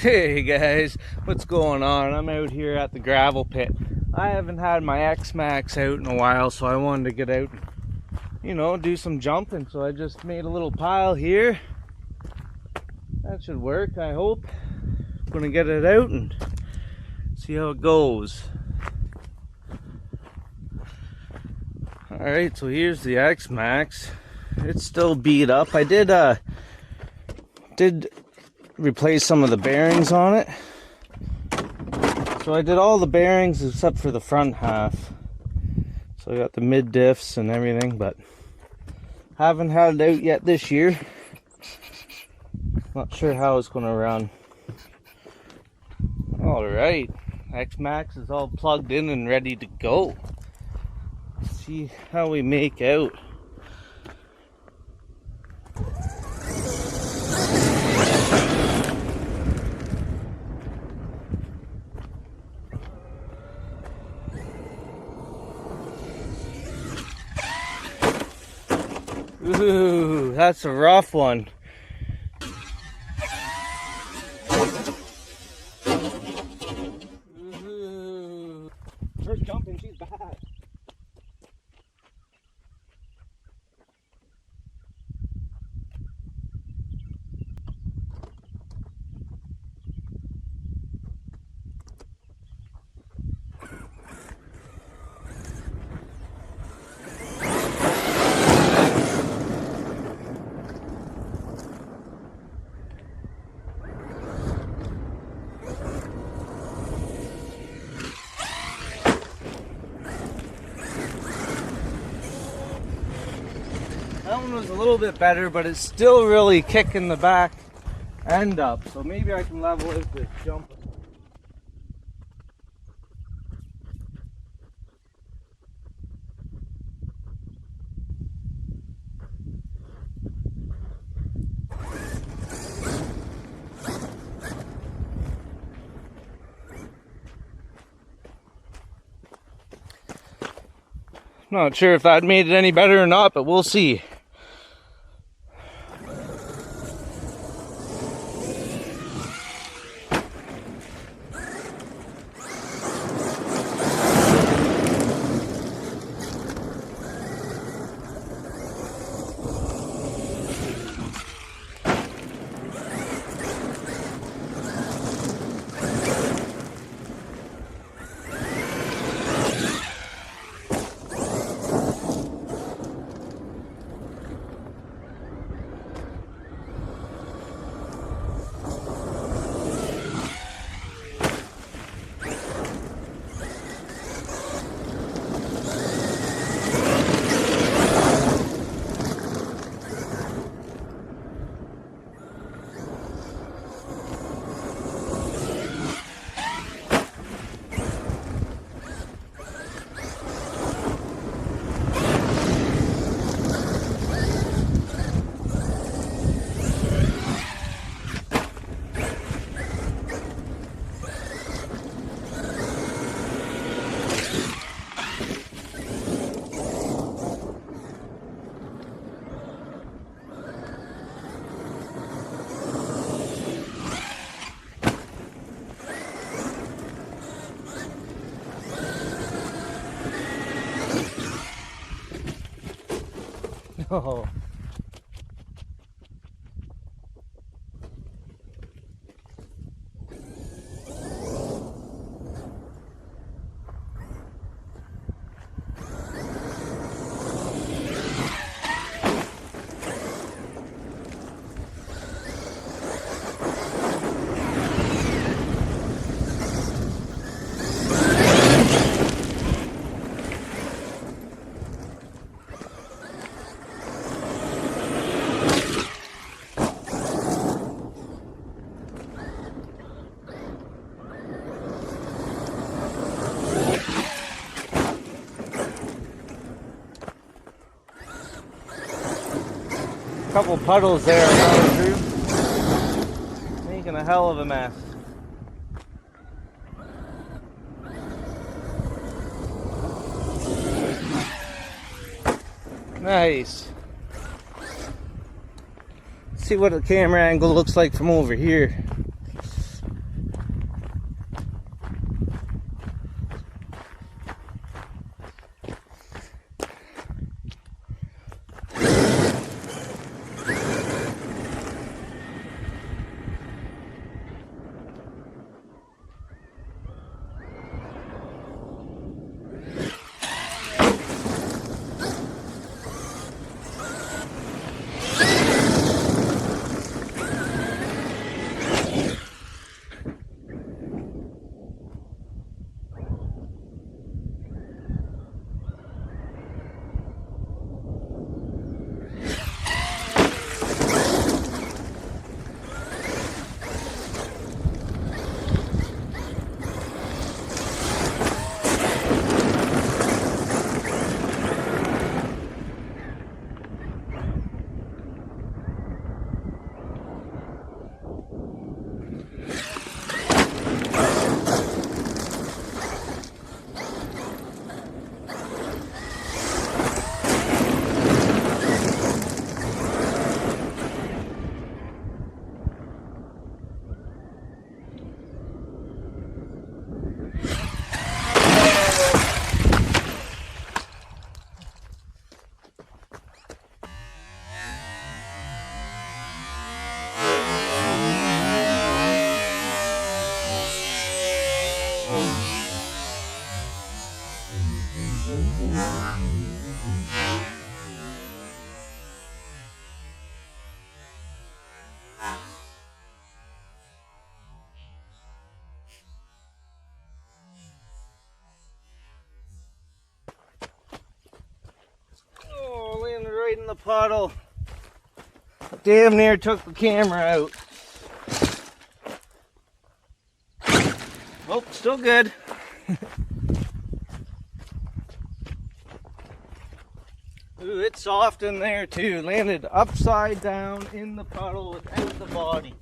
Hey guys, what's going on? I'm out here at the gravel pit. I haven't had my X Maxx out in a while, so I wanted to get out and, do some jumping. So I just made a little pile here. That should work, I hope. Gonna get it out and see how it goes. Alright, so here's the X Maxx. It's still beat up. I did replace some of the bearings on it. So I did all the bearings except for the front half. So I got the mid diffs and everything, but haven't had it out yet this year. Not sure how it's gonna run. Alright, X Maxx is all plugged in and ready to go. Let's see how we make out. Ooh, that's a rough one. Ooh. First jumping, she's bad. That one was a little bit better, but it's still really kicking the back end up. So maybe I can level out this jump. Not sure if that made it any better or not, but we'll see. Oh. Couple puddles there going through, making a hell of a mess. Nice. Let's see what the camera angle looks like from over here. right in the puddle. Damn near took the camera out. Oh, still good. Ooh, it's soft in there too. Landed upside down in the puddle without the body.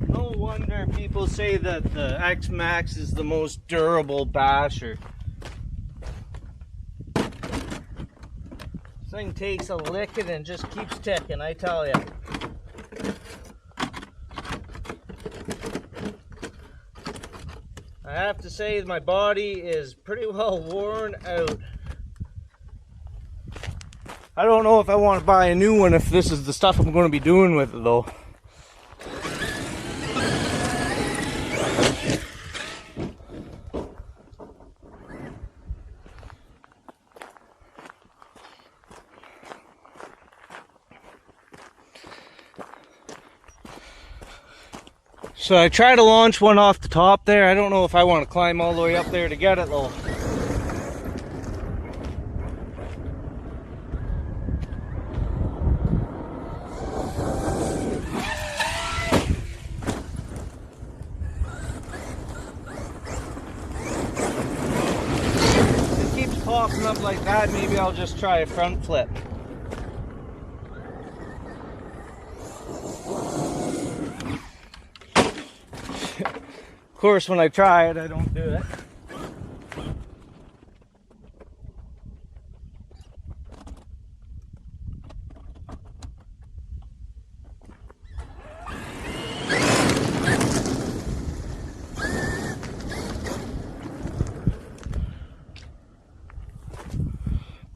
No wonder people say that the X Maxx is the most durable basher. This thing takes a licking and just keeps ticking, I tell you. I have to say my body is pretty well worn out. I don't know if I want to buy a new one if this is the stuff I'm going to be doing with it though. So I tried to launch one off the top there. I don't know if I want to climb all the way up there to get it though. If it keeps popping up like that, maybe I'll just try a front flip. Of course, when I try it, I don't do it.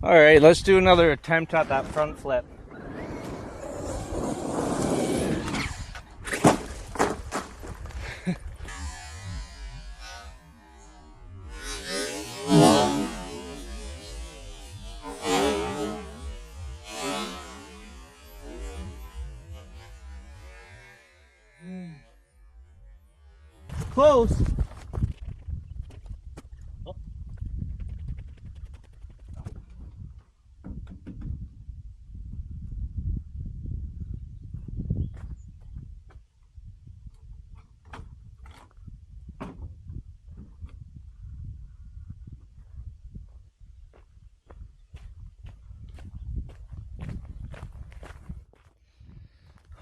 All right, let's do another attempt at that front flip. Close. Oh.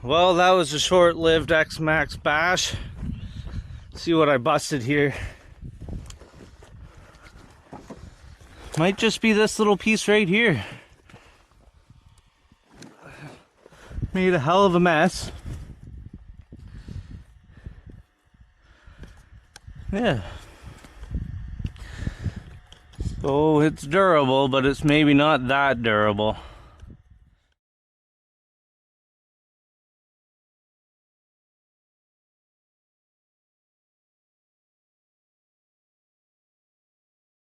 Well, that was a short-lived X Maxx bash. See what I busted here. Might just be this little piece right here. Made a hell of a mess. Yeah. So it's durable, but it's maybe not that durable.